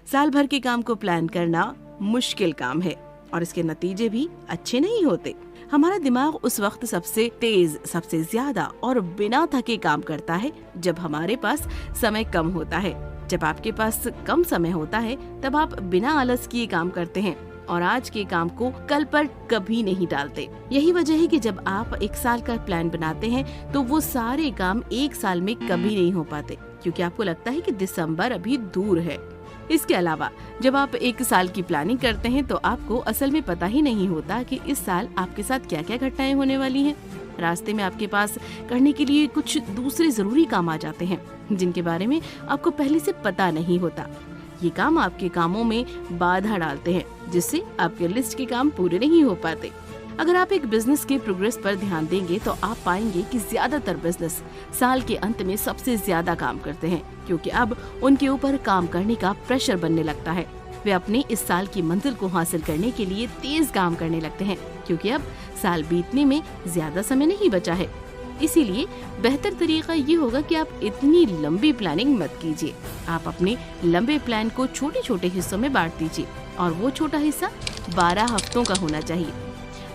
साल भर के काम को प्लान करना मुश्किल काम है और इसके नतीजे भी अच्छे नहीं होते। हमारा दिमाग उस वक्त सबसे तेज, सबसे ज्यादा और बिना थके काम करता है जब हमारे पास समय कम होता है। जब आपके पास कम समय होता है तब आप बिना आलस किए काम करते हैं और आज के काम को कल पर कभी नहीं डालते। यही वजह है कि जब आप एक साल का प्लान बनाते हैं तो वो सारे काम एक साल में कभी नहीं हो पाते, क्योंकि आपको लगता है कि दिसंबर अभी दूर है। इसके अलावा जब आप एक साल की प्लानिंग करते हैं तो आपको असल में पता ही नहीं होता कि इस साल आपके साथ क्या क्या घटनाएं होने वाली हैं। रास्ते में आपके पास करने के लिए कुछ दूसरे जरूरी काम आ जाते हैं जिनके बारे में आपको पहले से पता नहीं होता। ये काम आपके कामों में बाधा डालते हैं, जिससे आपके लिस्ट के काम पूरे नहीं हो पाते। अगर आप एक बिजनेस के प्रोग्रेस पर ध्यान देंगे तो आप पाएंगे कि ज्यादातर बिजनेस साल के अंत में सबसे ज्यादा काम करते हैं, क्योंकि अब उनके ऊपर काम करने का प्रेशर बनने लगता है। वे अपने इस साल की मंजिल को हासिल करने के लिए तेज काम करने लगते हैं, क्योंकि अब साल बीतने में ज्यादा समय नहीं बचा है। इसीलिए बेहतर तरीका ये होगा कि आप इतनी लंबी प्लानिंग मत कीजिए। आप अपने लंबे प्लान को छोटे छोटे हिस्सों में बांट दीजिए और वो छोटा हिस्सा 12 हफ्तों का होना चाहिए।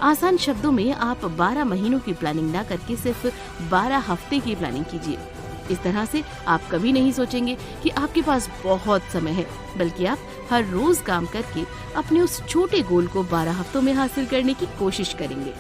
आसान शब्दों में आप 12 महीनों की प्लानिंग ना करके सिर्फ 12 हफ्ते की प्लानिंग कीजिए। इस तरह से आप कभी नहीं सोचेंगे कि आपके पास बहुत समय है, बल्कि आप हर रोज काम करके अपने उस छोटे गोल को 12 हफ्तों में हासिल करने की कोशिश करेंगे।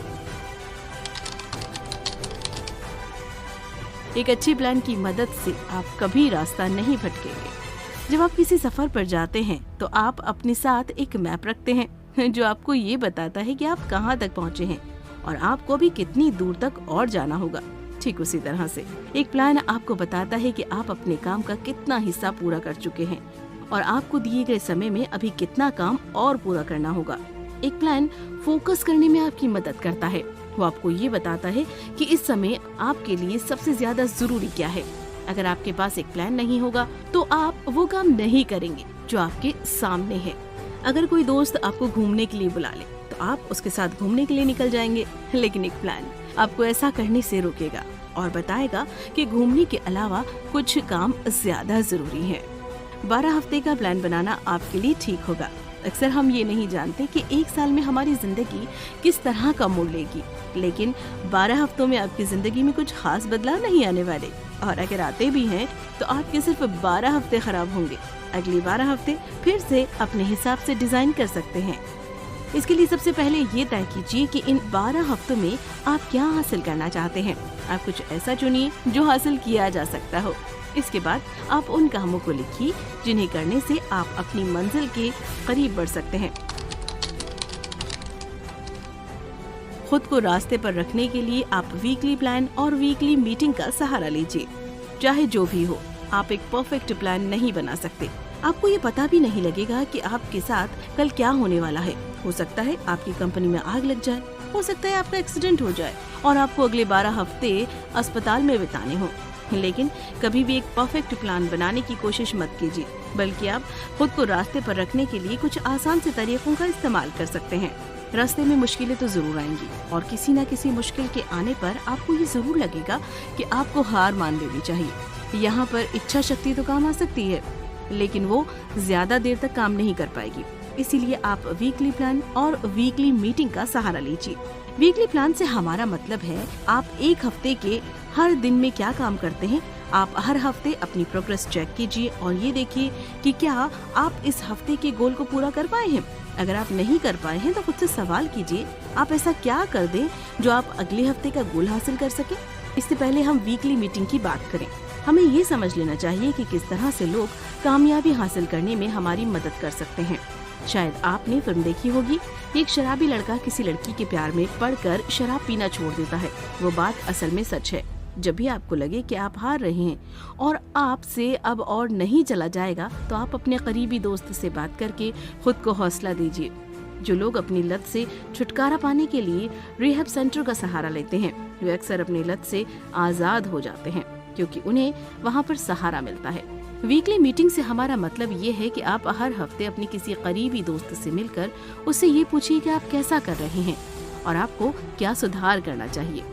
एक अच्छी प्लान की मदद से आप कभी रास्ता नहीं भटकेंगे। जब आप किसी सफर पर जाते हैं तो आप अपने साथ एक मैप रखते हैं जो आपको ये बताता है कि आप कहाँ तक पहुँचे हैं और आपको भी कितनी दूर तक और जाना होगा। ठीक उसी तरह से एक प्लान आपको बताता है कि आप अपने काम का कितना हिस्सा पूरा कर चुके हैं और आपको दिए गए समय में अभी कितना काम और पूरा करना होगा। एक प्लान फोकस करने में आपकी मदद करता है। वो आपको ये बताता है कि इस समय आपके लिए सबसे ज्यादा जरूरी क्या है। अगर आपके पास एक प्लान नहीं होगा तो आप वो काम नहीं करेंगे जो आपके सामने है। अगर कोई दोस्त आपको घूमने के लिए बुला ले तो आप उसके साथ घूमने के लिए निकल जाएंगे, लेकिन एक प्लान आपको ऐसा करने से रोकेगा और बताएगा कि घूमने के अलावा कुछ काम ज्यादा जरूरी है। 12 हफ्ते का प्लान बनाना आपके लिए ठीक होगा। अक्सर हम ये नहीं जानते कि एक साल में हमारी जिंदगी किस तरह का मोड़ लेगी, लेकिन 12 हफ्तों में आपकी जिंदगी में कुछ खास बदलाव नहीं आने वाले, और अगर आते भी हैं तो आपके सिर्फ 12 हफ्ते खराब होंगे। अगले 12 हफ्ते फिर से अपने हिसाब से डिजाइन कर सकते हैं। इसके लिए सबसे पहले ये तय कीजिए कि इन 12 हफ्तों में आप क्या हासिल करना चाहते हैं। आप कुछ ऐसा चुनिए जो हासिल किया जा सकता हो। इसके बाद आप उन कामों को लिखिए जिन्हें करने से आप अपनी मंजिल के करीब बढ़ सकते हैं। खुद को रास्ते पर रखने के लिए आप वीकली प्लान और वीकली मीटिंग का सहारा लीजिए। चाहे जो भी हो, आप एक परफेक्ट प्लान नहीं बना सकते। आपको ये पता भी नहीं लगेगा कि आपके साथ कल क्या होने वाला है। हो सकता है आपकी कंपनी में आग लग जाए, हो सकता है आपका एक्सीडेंट हो जाए और आपको अगले 12 हफ्ते अस्पताल में बिताने हों। लेकिन कभी भी एक परफेक्ट प्लान बनाने की कोशिश मत कीजिए, बल्कि आप खुद को रास्ते पर रखने के लिए कुछ आसान से तरीकों का इस्तेमाल कर सकते हैं। रास्ते में मुश्किलें तो जरूर आएंगी और किसी न किसी मुश्किल के आने पर आपको ये जरूर लगेगा कि आपको हार मान लेनी चाहिए। यहाँ पर इच्छा शक्ति तो काम आ सकती है, लेकिन वो ज्यादा देर तक काम नहीं कर पाएगी। इसीलिए आप वीकली प्लान और वीकली मीटिंग का सहारा लीजिए। वीकली प्लान से हमारा मतलब है आप एक हफ्ते के हर दिन में क्या काम करते हैं। आप हर हफ्ते अपनी प्रोग्रेस चेक कीजिए और ये देखिए कि क्या आप इस हफ्ते के गोल को पूरा कर पाए हैं। अगर आप नहीं कर पाए हैं तो खुद से सवाल कीजिए, आप ऐसा क्या कर दें जो आप अगले हफ्ते का गोल हासिल कर सके। इससे पहले हम वीकली मीटिंग की बात करें, हमें ये समझ लेना चाहिए कि किस तरह से लोग कामयाबी हासिल करने में हमारी मदद कर सकते हैं। शायद आपने फिल्म देखी होगी, एक शराबी लड़का किसी लड़की के प्यार में पड़कर शराब पीना छोड़ देता है। वो बात असल में सच है। जब भी आपको लगे कि आप हार रहे हैं और आपसे अब और नहीं चला जाएगा, तो आप अपने करीबी दोस्त से बात करके खुद को हौसला दीजिए। जो लोग अपनी लत से छुटकारा पाने के लिए रिहैब सेंटर का सहारा लेते हैं, वे अक्सर अपनी लत से आजाद हो जाते हैं, क्योंकि उन्हें वहाँ पर सहारा मिलता है। वीकली मीटिंग से हमारा मतलब ये है कि आप हर हफ्ते अपनी किसी करीबी दोस्त से मिलकर उससे ये पूछिए कि आप कैसा कर रहे हैं और आपको क्या सुधार करना चाहिए।